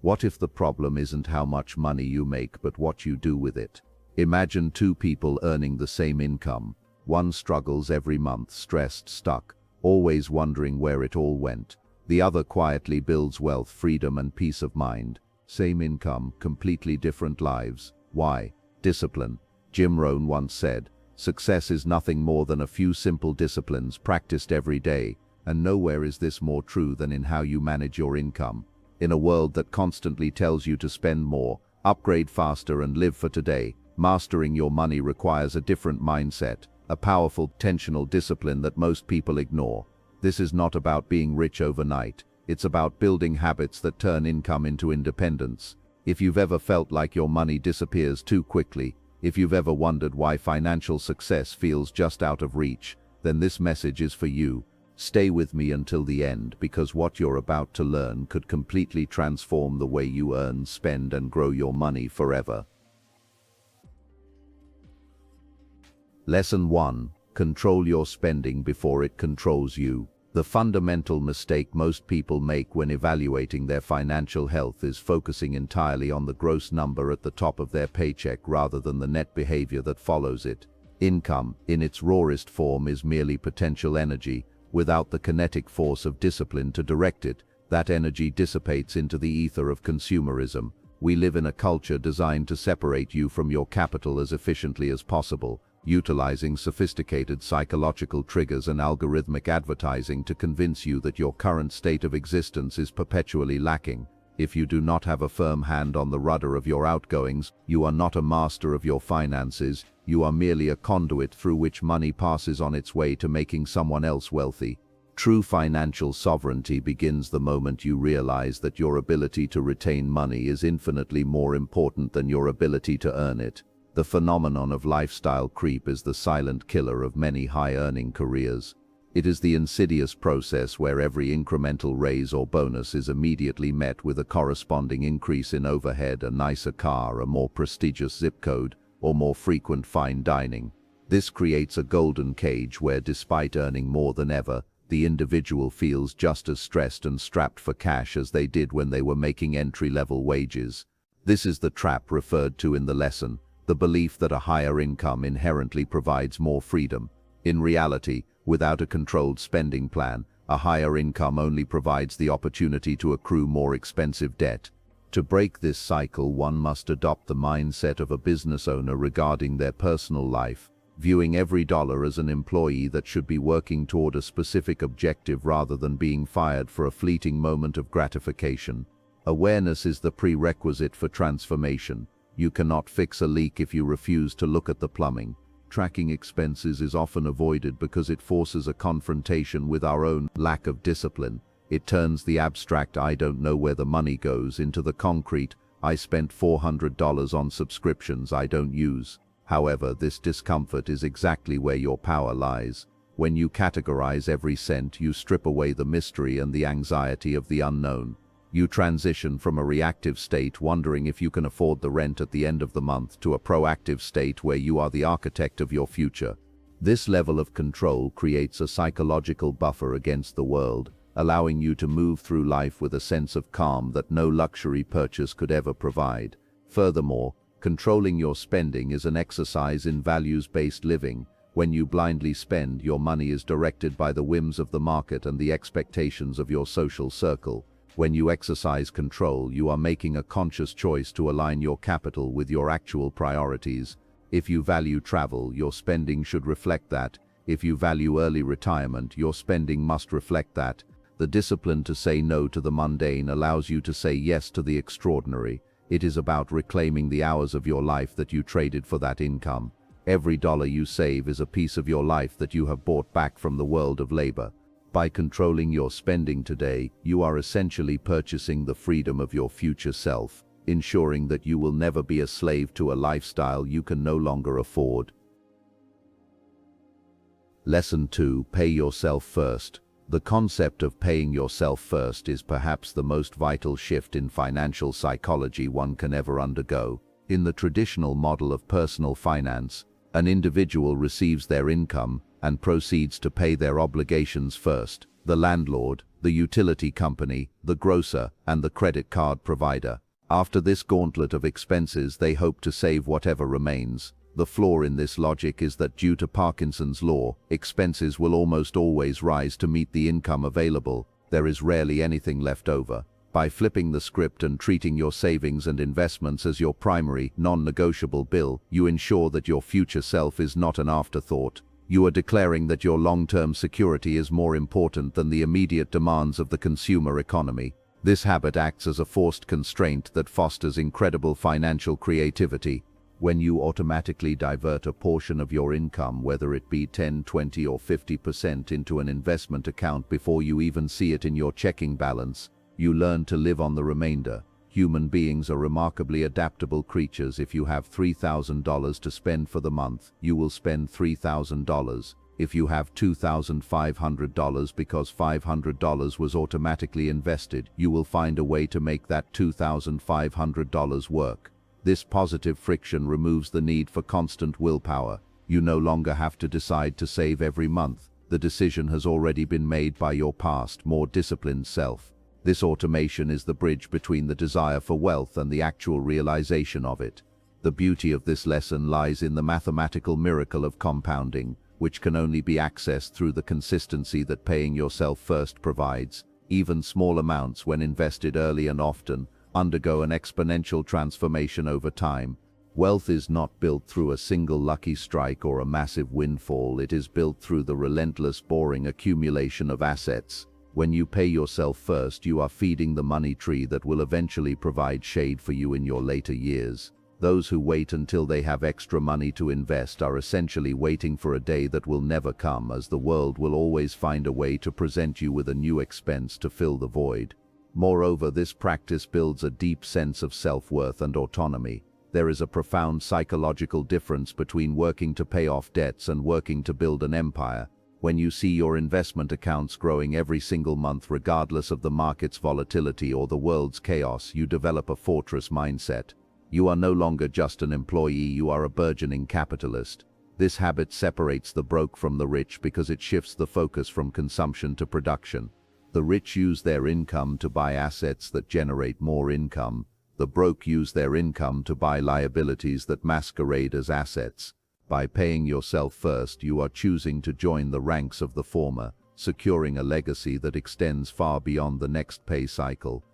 What if the problem isn't how much money you make but what you do with it? Imagine two people earning the same income. One struggles every month, stressed, stuck, always wondering where it all went. The other quietly builds wealth, freedom, and peace of mind. Same income, completely different lives. Why? Discipline. Jim Rohn once said, "Success is nothing more than a few simple disciplines practiced every day," and nowhere is this more true than in how you manage your income. In a world that constantly tells you to spend more, upgrade faster, and live for today, mastering your money requires a different mindset, a powerful, intentional discipline that most people ignore. This is not about being rich overnight. It's about building habits that turn income into independence. If you've ever felt like your money disappears too quickly, if you've ever wondered why financial success feels just out of reach, then this message is for you. Stay with me until the end, because what you're about to learn could completely transform the way you earn, spend, and grow your money forever. Lesson 1. Control your spending before it controls you. The fundamental mistake most people make when evaluating their financial health is focusing entirely on the gross number at the top of their paycheck rather than the net behavior that follows it. Income, in its rawest form, is merely potential energy. Without the kinetic force of discipline to direct it, that energy dissipates into the ether of consumerism. We live in a culture designed to separate you from your capital as efficiently as possible, utilizing sophisticated psychological triggers and algorithmic advertising to convince you that your current state of existence is perpetually lacking. If you do not have a firm hand on the rudder of your outgoings, you are not a master of your finances, you are merely a conduit through which money passes on its way to making someone else wealthy. True financial sovereignty begins the moment you realize that your ability to retain money is infinitely more important than your ability to earn it. The phenomenon of lifestyle creep is the silent killer of many high-earning careers. It is the insidious process where every incremental raise or bonus is immediately met with a corresponding increase in overhead, a nicer car, a more prestigious zip code, or more frequent fine dining. This creates a golden cage where, despite earning more than ever, the individual feels just as stressed and strapped for cash as they did when they were making entry-level wages. This is the trap referred to in the lesson. The belief that a higher income inherently provides more freedom. In reality, without a controlled spending plan, a higher income only provides the opportunity to accrue more expensive debt. To break this cycle, one must adopt the mindset of a business owner regarding their personal life, viewing every dollar as an employee that should be working toward a specific objective rather than being fired for a fleeting moment of gratification. Awareness is the prerequisite for transformation. You cannot fix a leak if you refuse to look at the plumbing. Tracking expenses is often avoided because it forces a confrontation with our own lack of discipline. It turns the abstract "I don't know where the money goes" into the concrete "I spent $400 on subscriptions I don't use." However, this discomfort is exactly where your power lies. When you categorize every cent, you strip away the mystery and the anxiety of the unknown. You transition from a reactive state wondering if you can afford the rent at the end of the month to a proactive state where you are the architect of your future. This level of control creates a psychological buffer against the world, allowing you to move through life with a sense of calm that no luxury purchase could ever provide. Furthermore, controlling your spending is an exercise in values-based living. When you blindly spend, your money is directed by the whims of the market and the expectations of your social circle. When you exercise control, you are making a conscious choice to align your capital with your actual priorities. If you value travel, your spending should reflect that. If you value early retirement, your spending must reflect that. The discipline to say no to the mundane allows you to say yes to the extraordinary. It is about reclaiming the hours of your life that you traded for that income. Every dollar you save is a piece of your life that you have bought back from the world of labor. By controlling your spending today, you are essentially purchasing the freedom of your future self, ensuring that you will never be a slave to a lifestyle you can no longer afford. Lesson 2. Pay yourself first. The concept of paying yourself first is perhaps the most vital shift in financial psychology one can ever undergo. In the traditional model of personal finance, an individual receives their income and proceeds to pay their obligations first. The landlord, the utility company, the grocer, and the credit card provider. After this gauntlet of expenses, they hope to save whatever remains. The flaw in this logic is that due to Parkinson's law, expenses will almost always rise to meet the income available. There is rarely anything left over. By flipping the script and treating your savings and investments as your primary, non-negotiable bill, you ensure that your future self is not an afterthought. You are declaring that your long-term security is more important than the immediate demands of the consumer economy. This habit acts as a forced constraint that fosters incredible financial creativity. When you automatically divert a portion of your income, whether it be 10, 20 or 50%, into an investment account before you even see it in your checking balance, you learn to live on the remainder. Human beings are remarkably adaptable creatures. If you have $3,000 to spend for the month, you will spend $3,000. If you have $2,500 because $500 was automatically invested, you will find a way to make that $2,500 work. This positive friction removes the need for constant willpower. You no longer have to decide to save every month. The decision has already been made by your past, more disciplined self. This automation is the bridge between the desire for wealth and the actual realization of it. The beauty of this lesson lies in the mathematical miracle of compounding, which can only be accessed through the consistency that paying yourself first provides. Even small amounts, when invested early and often, undergo an exponential transformation over time. Wealth is not built through a single lucky strike or a massive windfall. It is built through the relentless, boring accumulation of assets. When you pay yourself first, you are feeding the money tree that will eventually provide shade for you in your later years. Those who wait until they have extra money to invest are essentially waiting for a day that will never come, as the world will always find a way to present you with a new expense to fill the void. Moreover, this practice builds a deep sense of self-worth and autonomy. There is a profound psychological difference between working to pay off debts and working to build an empire. When you see your investment accounts growing every single month regardless of the market's volatility or the world's chaos, you develop a fortress mindset. You are no longer just an employee, you are a burgeoning capitalist. This habit separates the broke from the rich because it shifts the focus from consumption to production. The rich use their income to buy assets that generate more income. The broke use their income to buy liabilities that masquerade as assets. By paying yourself first, you are choosing to join the ranks of the former, securing a legacy that extends far beyond the next pay cycle.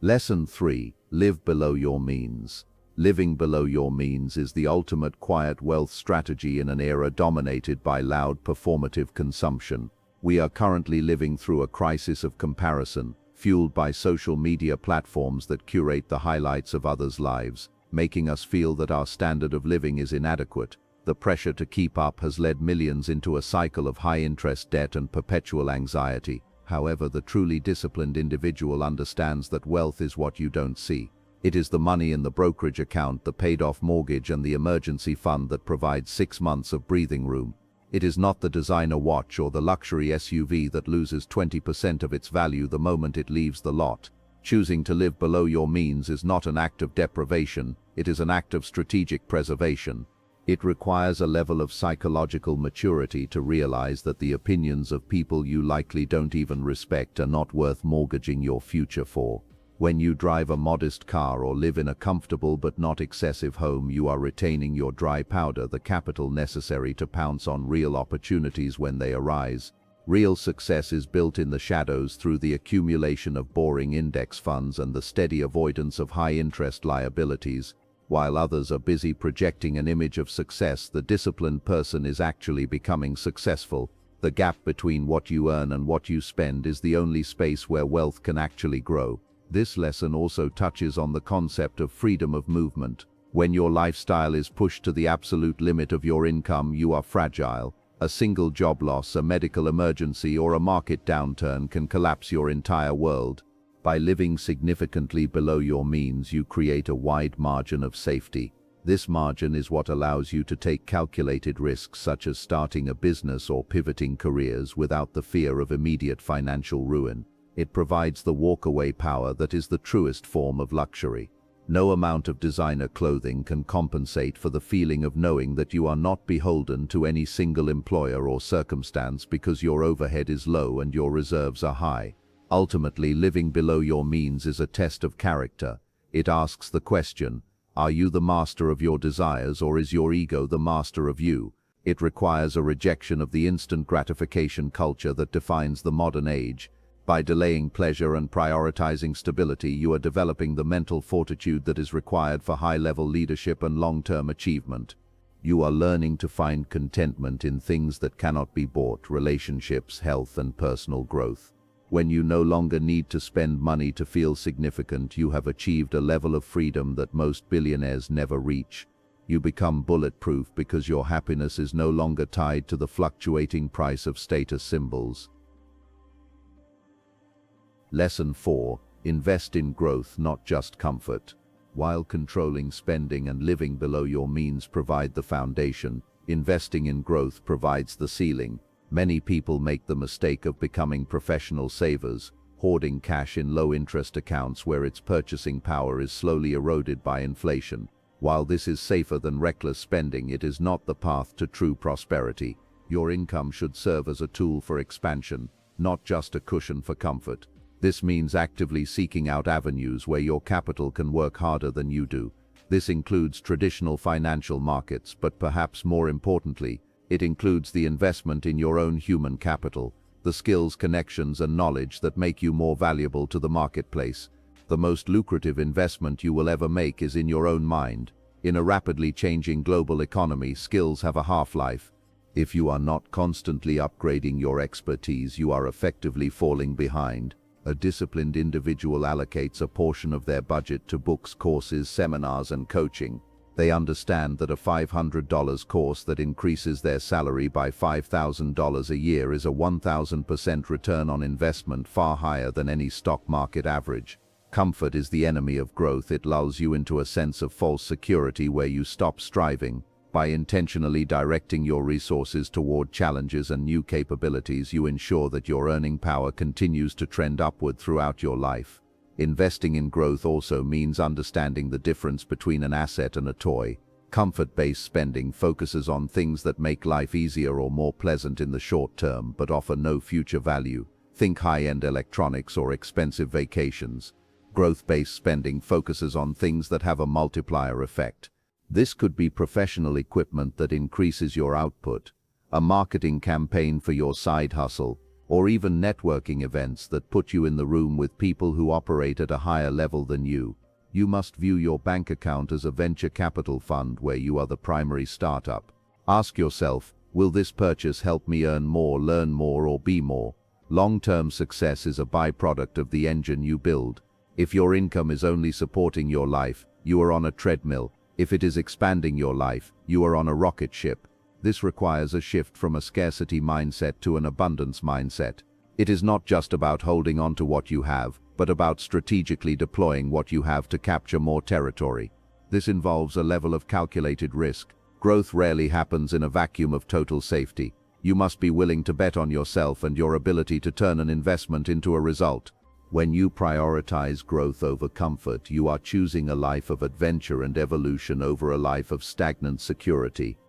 Lesson 3. Live below your means. Living below your means is the ultimate quiet wealth strategy in an era dominated by loud performative consumption. We are currently living through a crisis of comparison, fueled by social media platforms that curate the highlights of others' lives, making us feel that our standard of living is inadequate. The pressure to keep up has led millions into a cycle of high-interest debt and perpetual anxiety. However, the truly disciplined individual understands that wealth is what you don't see. It is the money in the brokerage account, the paid-off mortgage, and the emergency fund that provides 6 months of breathing room. It is not the designer watch or the luxury SUV that loses 20% of its value the moment it leaves the lot. Choosing to live below your means is not an act of deprivation, it is an act of strategic preservation. It requires a level of psychological maturity to realize that the opinions of people you likely don't even respect are not worth mortgaging your future for. When you drive a modest car or live in a comfortable but not excessive home, you are retaining your dry powder, the capital necessary to pounce on real opportunities when they arise. Real success is built in the shadows through the accumulation of boring index funds and the steady avoidance of high-interest liabilities. While others are busy projecting an image of success, the disciplined person is actually becoming successful. The gap between what you earn and what you spend is the only space where wealth can actually grow. This lesson also touches on the concept of freedom of movement. When your lifestyle is pushed to the absolute limit of your income, you are fragile. A single job loss, a medical emergency, or a market downturn can collapse your entire world. By living significantly below your means, you create a wide margin of safety. This margin is what allows you to take calculated risks such as starting a business or pivoting careers without the fear of immediate financial ruin. It provides the walkaway power that is the truest form of luxury. No amount of designer clothing can compensate for the feeling of knowing that you are not beholden to any single employer or circumstance because your overhead is low and your reserves are high. Ultimately, living below your means is a test of character. It asks the question, are you the master of your desires or is your ego the master of you? It requires a rejection of the instant gratification culture that defines the modern age. By delaying pleasure and prioritizing stability, you are developing the mental fortitude that is required for high-level leadership and long-term achievement. You are learning to find contentment in things that cannot be bought: relationships, health, and personal growth. When you no longer need to spend money to feel significant, you have achieved a level of freedom that most billionaires never reach. You become bulletproof because your happiness is no longer tied to the fluctuating price of status symbols. Lesson 4. Invest in growth, not just comfort. While controlling spending and living below your means provide the foundation, investing in growth provides the ceiling. Many people make the mistake of becoming professional savers, hoarding cash in low-interest accounts where its purchasing power is slowly eroded by inflation. While this is safer than reckless spending, it is not the path to true prosperity. Your income should serve as a tool for expansion, not just a cushion for comfort. This means actively seeking out avenues where your capital can work harder than you do. This includes traditional financial markets, but perhaps more importantly, it includes the investment in your own human capital, the skills, connections, and knowledge that make you more valuable to the marketplace. The most lucrative investment you will ever make is in your own mind. In a rapidly changing global economy, skills have a half-life. If you are not constantly upgrading your expertise, you are effectively falling behind. A disciplined individual allocates a portion of their budget to books, courses, seminars, and coaching. They understand that a $500 course that increases their salary by $5,000 a year is a 1,000% return on investment, far higher than any stock market average. Comfort is the enemy of growth. It lulls you into a sense of false security where you stop striving. By intentionally directing your resources toward challenges and new capabilities, you ensure that your earning power continues to trend upward throughout your life. Investing in growth also means understanding the difference between an asset and a toy. Comfort-based spending focuses on things that make life easier or more pleasant in the short term, but offer no future value. Think high-end electronics or expensive vacations. Growth-based spending focuses on things that have a multiplier effect. This could be professional equipment that increases your output, a marketing campaign for your side hustle, or even networking events that put you in the room with people who operate at a higher level than you. You must view your bank account as a venture capital fund where you are the primary startup. Ask yourself, will this purchase help me earn more, learn more, or be more? Long-term success is a byproduct of the engine you build. If your income is only supporting your life, you are on a treadmill. If it is expanding your life, you are on a rocket ship. This requires a shift from a scarcity mindset to an abundance mindset. It is not just about holding on to what you have, but about strategically deploying what you have to capture more territory. This involves a level of calculated risk. Growth rarely happens in a vacuum of total safety. You must be willing to bet on yourself and your ability to turn an investment into a result. When you prioritize growth over comfort, you are choosing a life of adventure and evolution over a life of stagnant security.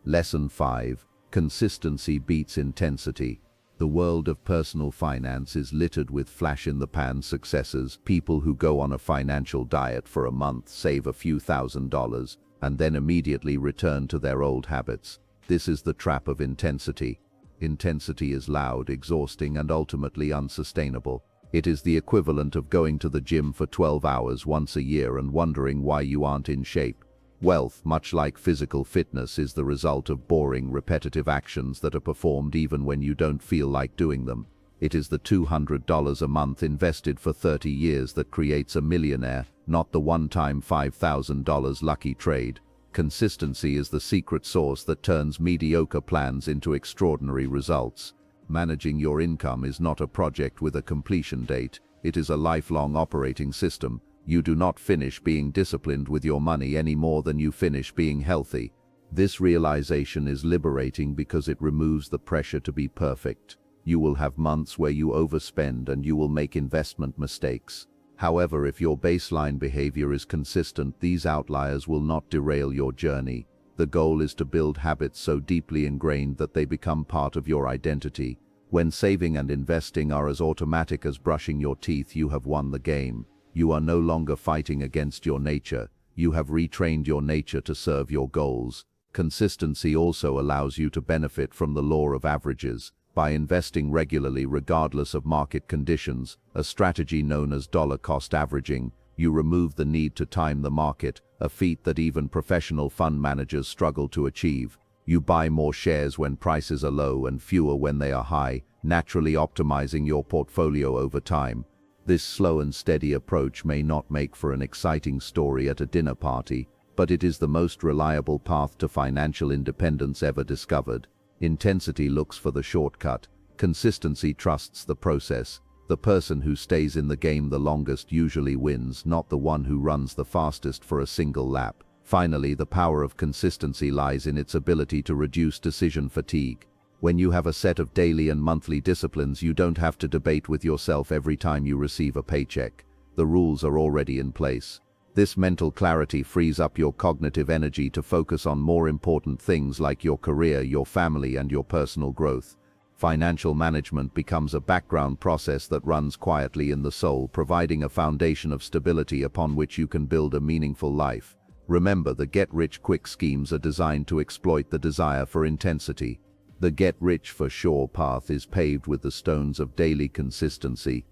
Lesson 5. Consistency beats intensity. The world of personal finance is littered with flash-in-the-pan successes, people who go on a financial diet for a month, save a few $1,000s, and then immediately return to their old habits. This is the trap of intensity. Intensity is loud, exhausting, and ultimately unsustainable. It is the equivalent of going to the gym for 12 hours once a year and wondering why you aren't in shape. Wealth, much like physical fitness, is the result of boring, repetitive actions that are performed even when you don't feel like doing them. It is the $200 a month invested for 30 years that creates a millionaire, not the one-time $5,000 lucky trade. Consistency is the secret sauce that turns mediocre plans into extraordinary results. Managing your income is not a project with a completion date. It is a lifelong operating system. You do not finish being disciplined with your money any more than you finish being healthy. This realization is liberating because it removes the pressure to be perfect. You will have months where you overspend and you will make investment mistakes. However, if your baseline behavior is consistent, these outliers will not derail your journey. The goal is to build habits so deeply ingrained that they become part of your identity. When saving and investing are as automatic as brushing your teeth, you have won the game. You are no longer fighting against your nature. You have retrained your nature to serve your goals. Consistency also allows you to benefit from the law of averages. By investing regularly regardless of market conditions, a strategy known as dollar-cost averaging, you remove the need to time the market, a feat that even professional fund managers struggle to achieve. You buy more shares when prices are low and fewer when they are high, naturally optimizing your portfolio over time. This slow and steady approach may not make for an exciting story at a dinner party, but it is the most reliable path to financial independence ever discovered. Intensity looks for the shortcut. Consistency trusts the process. The person who stays in the game the longest usually wins, not the one who runs the fastest for a single lap. Finally, the power of consistency lies in its ability to reduce decision fatigue. When you have a set of daily and monthly disciplines, you don't have to debate with yourself every time you receive a paycheck. The rules are already in place. This mental clarity frees up your cognitive energy to focus on more important things like your career, your family, and your personal growth. Financial management becomes a background process that runs quietly in the soul, providing a foundation of stability upon which you can build a meaningful life. Remember, the get-rich-quick schemes are designed to exploit the desire for intensity. The get-rich-for-sure path is paved with the stones of daily consistency.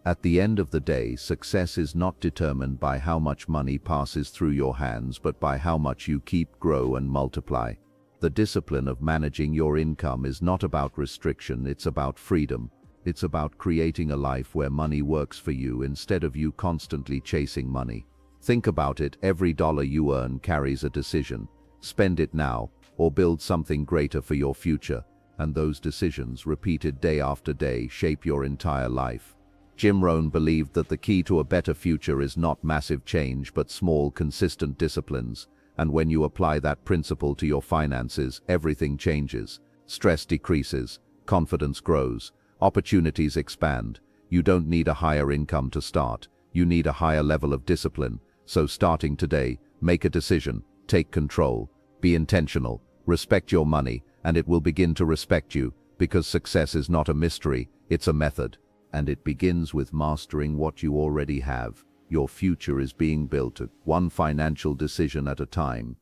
At the end of the day, success is not determined by how much money passes through your hands, but by how much you keep, grow, and multiply. The discipline of managing your income is not about restriction, it's about freedom. It's about creating a life where money works for you instead of you constantly chasing money. Think about it, every dollar you earn carries a decision. Spend it now, or build something greater for your future. And those decisions, repeated day after day, shape your entire life. Jim Rohn believed that the key to a better future is not massive change but small, consistent disciplines. And when you apply that principle to your finances, everything changes. Stress decreases, confidence grows, opportunities expand. You don't need a higher income to start. You need a higher level of discipline. So starting today, make a decision, take control, be intentional, respect your money, and it will begin to respect you, because success is not a mystery, it's a method. And it begins with mastering what you already have. Your future is being built one financial decision at a time.